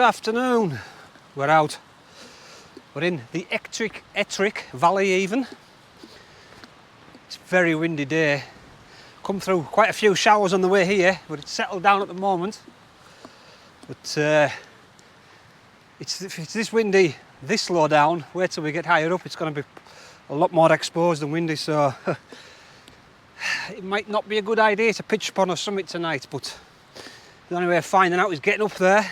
afternoon. We're out. We're in the Ettrick Valley even. It's a very windy day. Come through quite a few showers on the way here, but it's settled down at the moment. But if it's this windy, this low down, wait till we get higher up, it's going to be a lot more exposed and windy, so it might not be a good idea to pitch upon a summit tonight, but the only way of finding out is getting up there.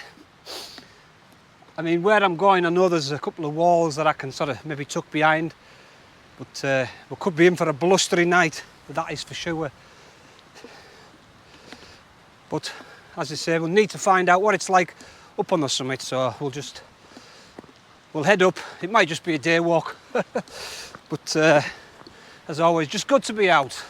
I mean, where I'm going, I know there's a couple of walls that I can sort of maybe tuck behind, but we could be in for a blustery night, that is for sure. But as I say, we'll need to find out what it's like up on the summit, so we'll head up. It might just be a day walk, but as always, just good to be out.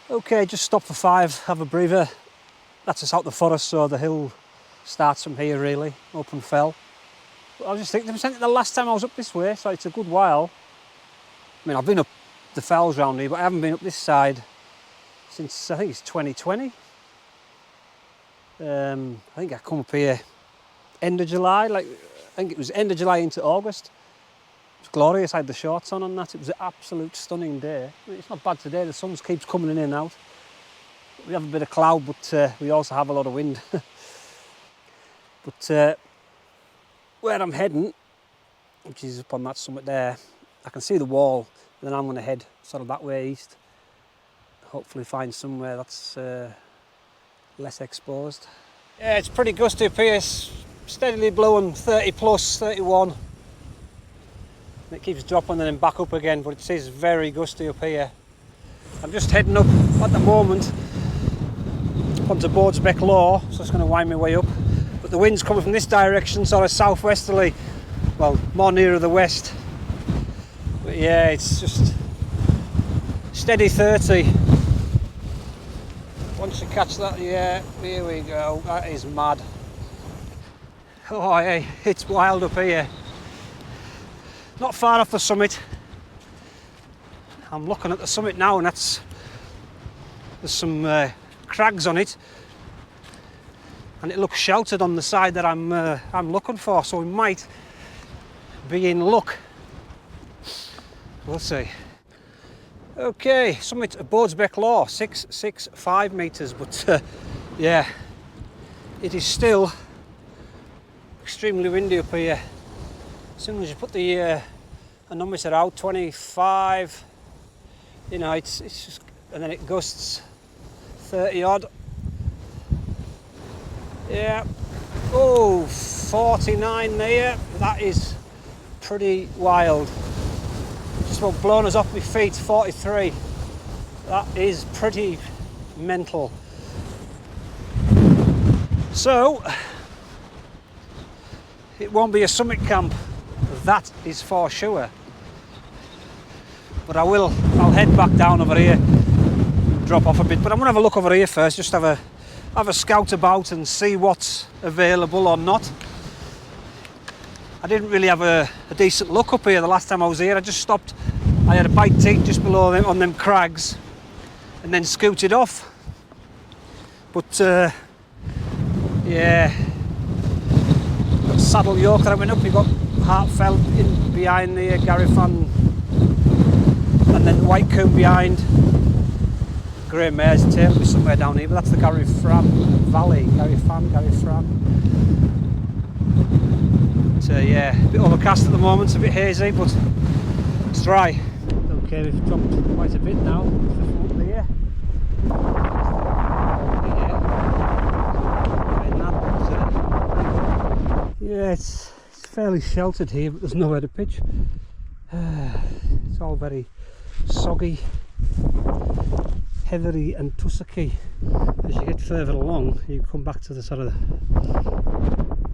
Okay, just stop for 5, have a breather. That's us out the forest, so the hill starts from here really, open fell. But I was just thinking, the last time I was up this way, so it's a good while. I mean, I've been up the fells round here, but I haven't been up this side since, I think it's 2020. I think I come up here end of July, I think it was end of July into August. It was glorious, I had the shorts on that. It was an absolute stunning day. I mean, it's not bad today, the sun keeps coming in and out. We have a bit of cloud, but we also have a lot of wind. But where I'm heading, which is up on that summit there, I can see the wall, and then I'm going to head sort of that way east. Hopefully find somewhere that's less exposed. Yeah, it's pretty gusty up here, steadily blowing 30 plus, 31. And it keeps dropping and then back up again, but it is very gusty up here. I'm just heading up at the moment onto Boardsbeck Law, so it's going to wind my way up. But the wind's coming from this direction, sort of southwesterly, well, more nearer the west. But yeah, it's just steady 30. Once you catch that, yeah, here we go, that is mad. Oh hey, it's wild up here. Not far off the summit. I'm looking at the summit now, and there's some crags on it, and it looks sheltered on the side that I'm looking for, so we might be in luck. We'll see. Okay, summit of Boardsbeck Law, 665 metres, but yeah, it is still extremely windy up here. As soon as you put the anemometer out, 25, you know, it's just, and then it gusts 30 odd. Yeah, oh, 49 there, that is pretty wild. Just about blown us off my feet, 43. That is pretty mental. So, it won't be a summit camp, that is for sure. But I'll head back down over here, drop off a bit. But I'm going to have a look over here first, just have a scout about and see what's available or not. I didn't really have a decent look up here the last time I was here. I just stopped, I had a bite to eat just below them on them crags and then scooted off. But yeah, got Saddle York that I went up, you got Hartfeld in behind there, Garifan, and then White Coombe behind. Grey Mare's Tail will be somewhere down here, but that's the Garifan Valley, Garifan. So yeah, a bit overcast at the moment, a bit hazy, but it's dry. Okay, we've dropped quite a bit now. Here. Yeah, it's fairly sheltered here, but there's nowhere to pitch. It's all very soggy, heathery and tussocky. As you get further along, you come back to the sort of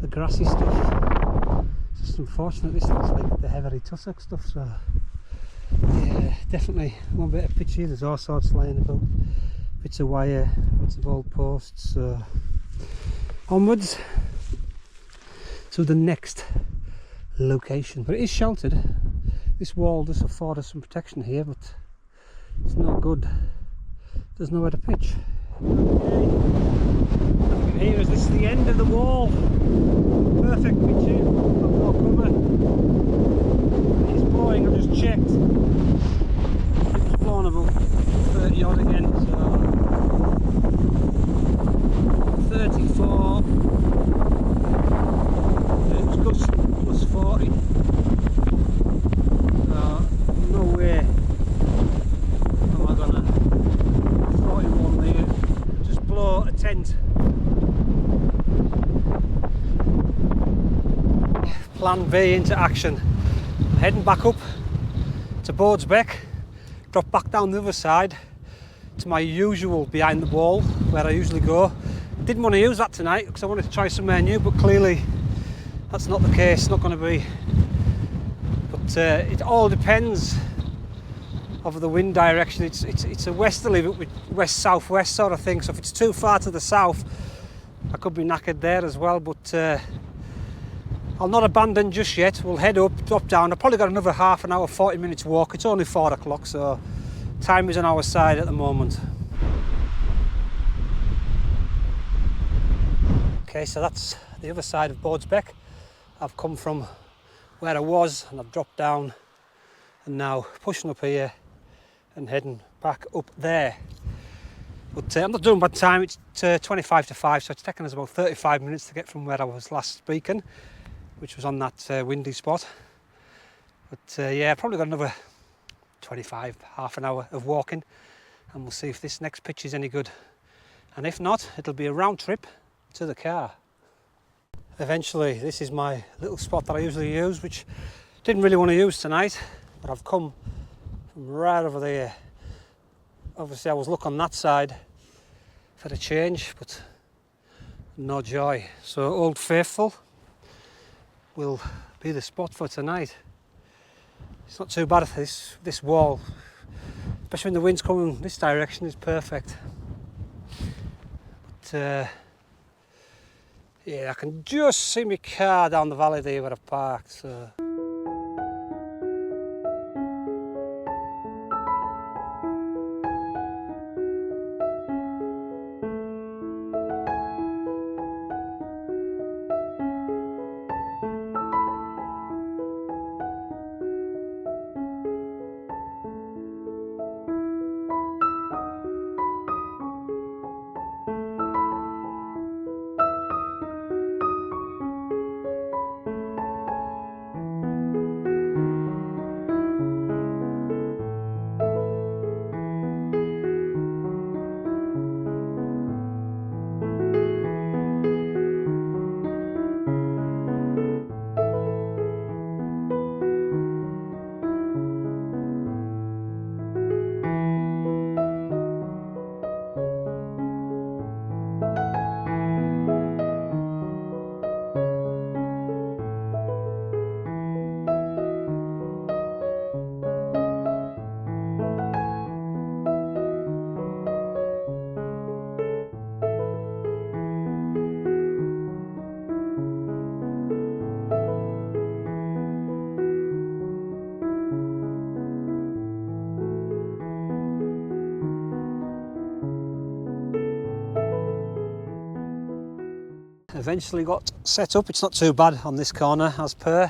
the grassy stuff. It's just unfortunate, this looks like the heathery tussock stuff, so yeah, definitely one bit of pitch here. There's all sorts lying about, bits of wire, bits of old posts, onwards. to the next location. But it is sheltered. This wall does afford us some protection here, but it's not good. There's nowhere to pitch. Okay. Here is this is the end of the wall. Perfect pitching. Got no cover. It's blowing. I've just checked. It's blown about 30 odd again. So 34. It was gusting plus 40. So no way am I gonna 41 there. Just blow a tent. Plan B into action. Heading back up to Boardsbeck, drop back down the other side to my usual behind the wall where I usually go. Didn't want to use that tonight because I wanted to try somewhere new, but clearly that's not the case, not going to be. But it all depends of the wind direction. It's a westerly but with west-southwest sort of thing, so if it's too far to the south I could be knackered there as well, but I'll not abandon just yet. We'll head up, drop down. I've probably got another half an hour, 40 minutes walk. It's only 4 o'clock, so time is on our side at the moment. Okay, so that's the other side of Boardsbeck. I've come from where I was and I've dropped down and now pushing up here and heading back up there. But I'm not doing bad time. It's 25 to 5, so it's taken us about 35 minutes to get from where I was last speaking, which was on that windy spot. But yeah, probably got another 25, half an hour of walking, and we'll see if this next pitch is any good. And if not, it'll be a round trip to the car. Eventually, this is my little spot that I usually use, which didn't really want to use tonight, but I've come from right over there. Obviously I was looking on that side for a change, but no joy. So Old Faithful will be the spot for tonight. It's not too bad. This wall, especially when the wind's coming this direction, is perfect. But yeah, I can just see my car down the valley there where I've parked. So. Eventually got set up. It's not too bad on this corner as per.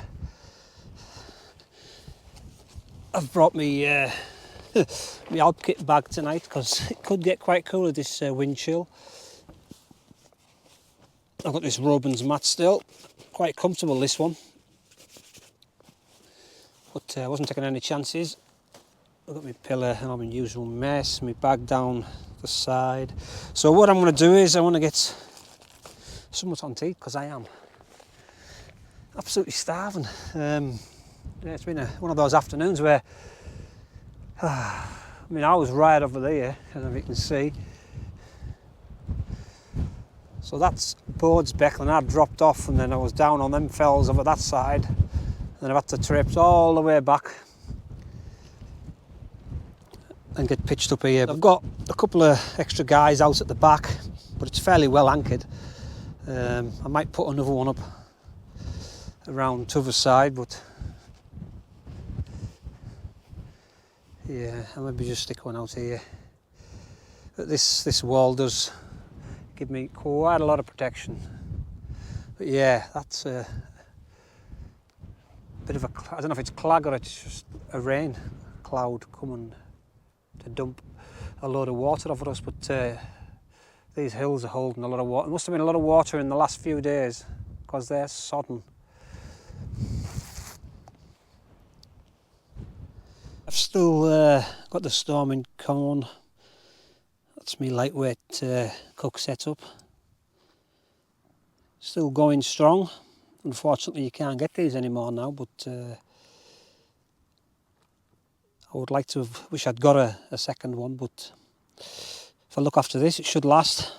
I've brought me my Alp kit bag tonight because it could get quite cool with this wind chill. I've got this Robins mat still, quite comfortable this one, but I wasn't taking any chances. I've got my pillow and my usual mess, my bag down the side. So what I'm going to do is I want to get somewhat on tea because I am absolutely starving. Yeah, it's been one of those afternoons where I mean I was right over there, as you can see. So that's Boardsbeck, and I dropped off and then I was down on them fells over that side, and then I've had to traipse all the way back and get pitched up here. I've got a couple of extra guys out at the back, but it's fairly well anchored. I might put another one up around to the side, but yeah, I'll maybe just stick one out here. But this wall does give me quite a lot of protection. But yeah, that's a bit of a, I don't know if it's clag or it's just a rain cloud coming to dump a load of water over us, but these hills are holding a lot of water. There must have been a lot of water in the last few days because they're sodden. I've still got the storming cone. That's my lightweight cook setup. Still going strong. Unfortunately you can't get these anymore now, but I would like to have, wish I'd got a second one, but if I look after this it should last.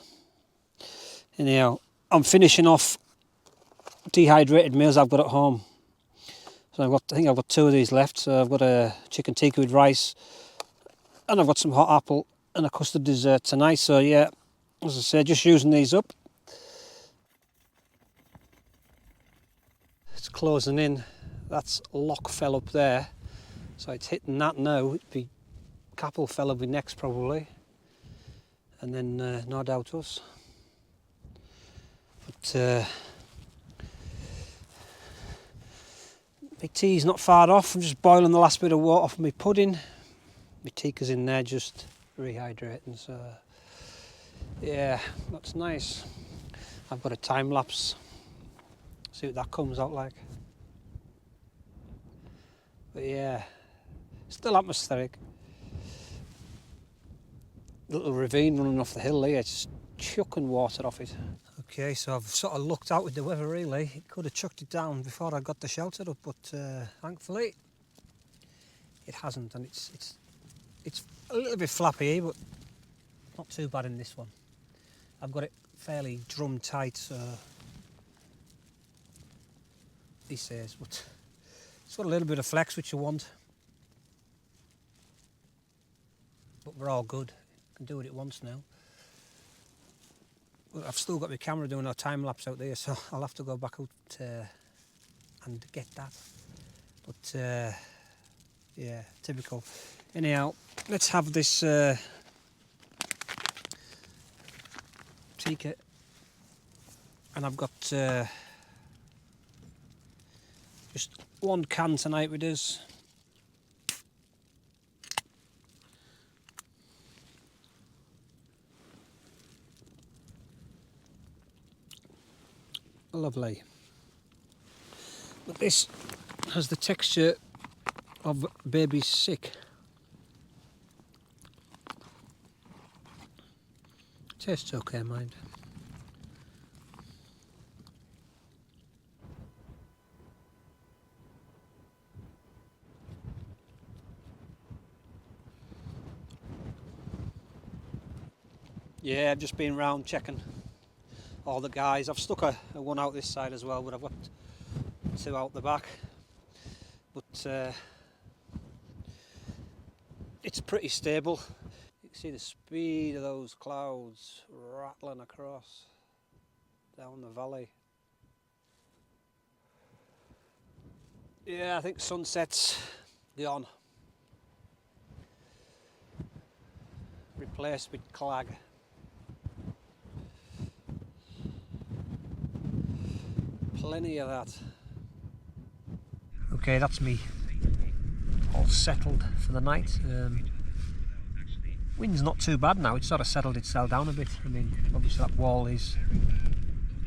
Anyhow, I'm finishing off dehydrated meals I've got at home. So I think I've got 2 of these left. So I've got a chicken tikka with rice, and I've got some hot apple and a custard dessert tonight. So yeah, as I say, just using these up. It's closing in. That's Lock fell up there, so it's hitting that now. It'd be Capel fell will be next probably, and then no doubt us. But my tea's not far off. I'm just boiling the last bit of water off my pudding. My tikka's in there just rehydrating, so yeah, that's nice. I've got a time lapse. See what that comes out like. But yeah, still atmospheric. Little ravine running off the hill here, just chucking water off it. Okay, so I've sort of looked out with the weather really. It could have chucked it down before I got the shelter up, but thankfully it hasn't, and it's a little bit flappy, but not too bad in this one. I've got it fairly drum tight, so he says, but it's got a little bit of flex which you want. But we're all good. Can do what it wants now. But I've still got my camera doing a time lapse out there, so I'll have to go back out and get that. But yeah, typical. Anyhow, let's have this tikka, and I've got just 1 can tonight with us. Lovely. But this has the texture of baby sick. Tastes okay, mind. Yeah, I've just been round checking all the guys. I've stuck a one out this side as well, but I've got 2 out the back. But it's pretty stable. You can see the speed of those clouds rattling across down the valley. Yeah, I think sunset's gone. Replaced with clag. Plenty of that. Okay, that's me all settled for the night. Wind's not too bad now, it's sort of settled itself down a bit. I mean, obviously that wall is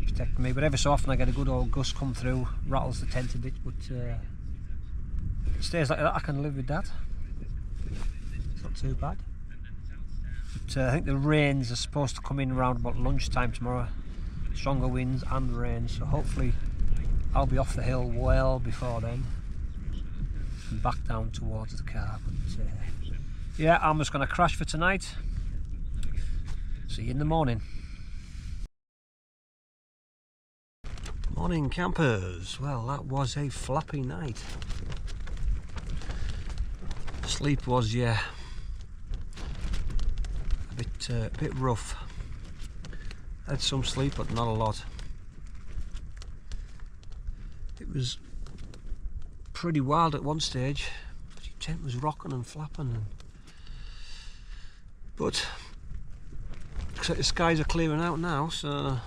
protecting me, but every so often I get a good old gust come through, rattles the tent a bit, but it stays like that. I can live with that. It's not too bad. But I think the rains are supposed to come in around about lunchtime tomorrow. Stronger winds and rain, so hopefully I'll be off the hill well before then and back down towards the car. But yeah, I'm just going to crash for tonight. See you in the morning. Morning campers. Well, that was a flappy night. Sleep was, yeah, a bit rough. Had some sleep, but not a lot. It was pretty wild at one stage. The tent was rocking and flapping, but looks like the skies are clearing out now, so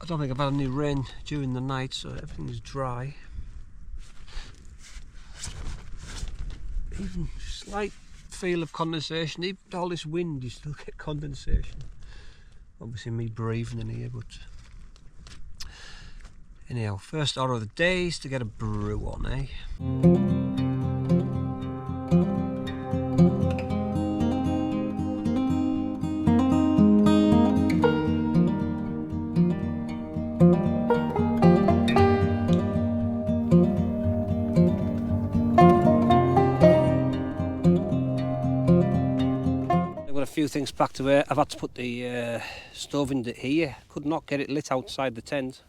I don't think I've had any rain during the night, so everything's dry. Even slight feel of condensation, even with all this wind you still get condensation. Obviously me breathing in here, but anyhow, first order of the day is to get a brew on, eh? A few things packed away. I've had to put the stove in here. Could not get it lit outside the tent.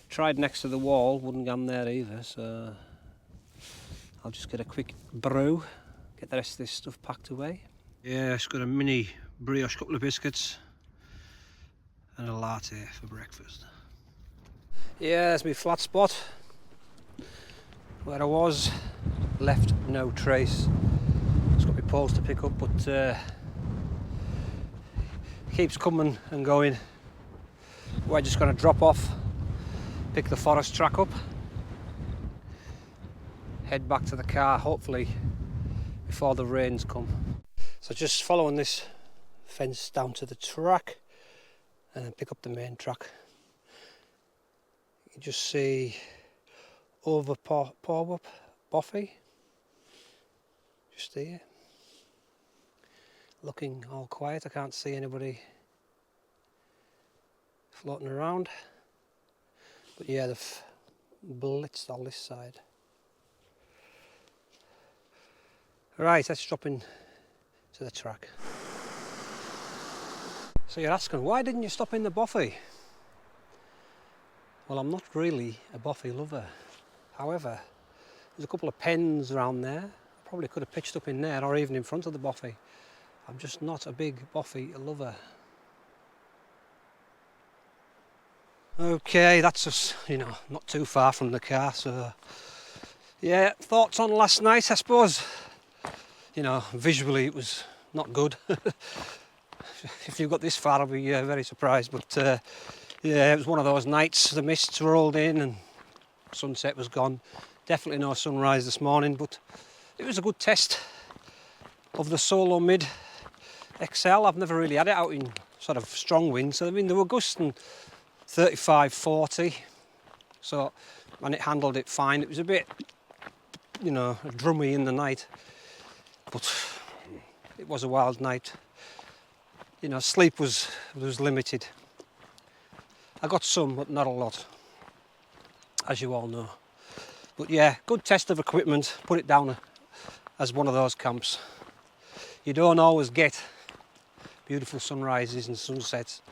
Tried next to the wall, wouldn't get on there either, so I'll just get a quick brew, get the rest of this stuff packed away. Yeah, it's got a mini brioche, couple of biscuits and a latte for breakfast. Yeah, there's my flat spot where I was. Left no trace. It's got my poles to pick up, but keeps coming and going. We're just going to drop off, pick the forest track up, head back to the car, hopefully before the rains come. So just following this fence down to the track and then pick up the main track. You just see over Porwup, Boffey, just here. Looking all quiet, I can't see anybody floating around. But yeah, they've blitzed all this side. Right, let's drop in to the track. So you're asking, why didn't you stop in the Boffey? Well, I'm not really a Boffey lover. However, there's a couple of pens around there. I probably could have pitched up in there or even in front of the Boffey. I'm just not a big Boffey lover. Okay, that's just, not too far from the car, so yeah, thoughts on last night, I suppose. Visually it was not good. If you got this far, I'll be very surprised, but yeah, it was one of those nights. The mists rolled in and sunset was gone. Definitely no sunrise this morning, but it was a good test of the solomid XL. I've never really had it out in sort of strong winds. So, they were gusting 35, 40. So, and it handled it fine. It was a bit, drummy in the night, but it was a wild night. Sleep was limited. I got some, but not a lot, as you all know. But yeah, good test of equipment. Put it down as one of those camps. You don't always get beautiful sunrises and sunsets.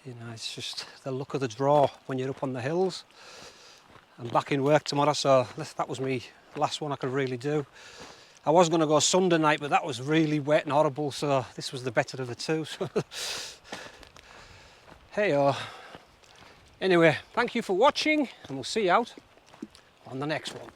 It's just the luck of the draw when you're up on the hills. I'm back in work tomorrow, so that was me last one I could really do. I was going to go Sunday night, but that was really wet and horrible, so this was the better of the two. Hey-oh. Anyway, thank you for watching, and we'll see you out on the next one.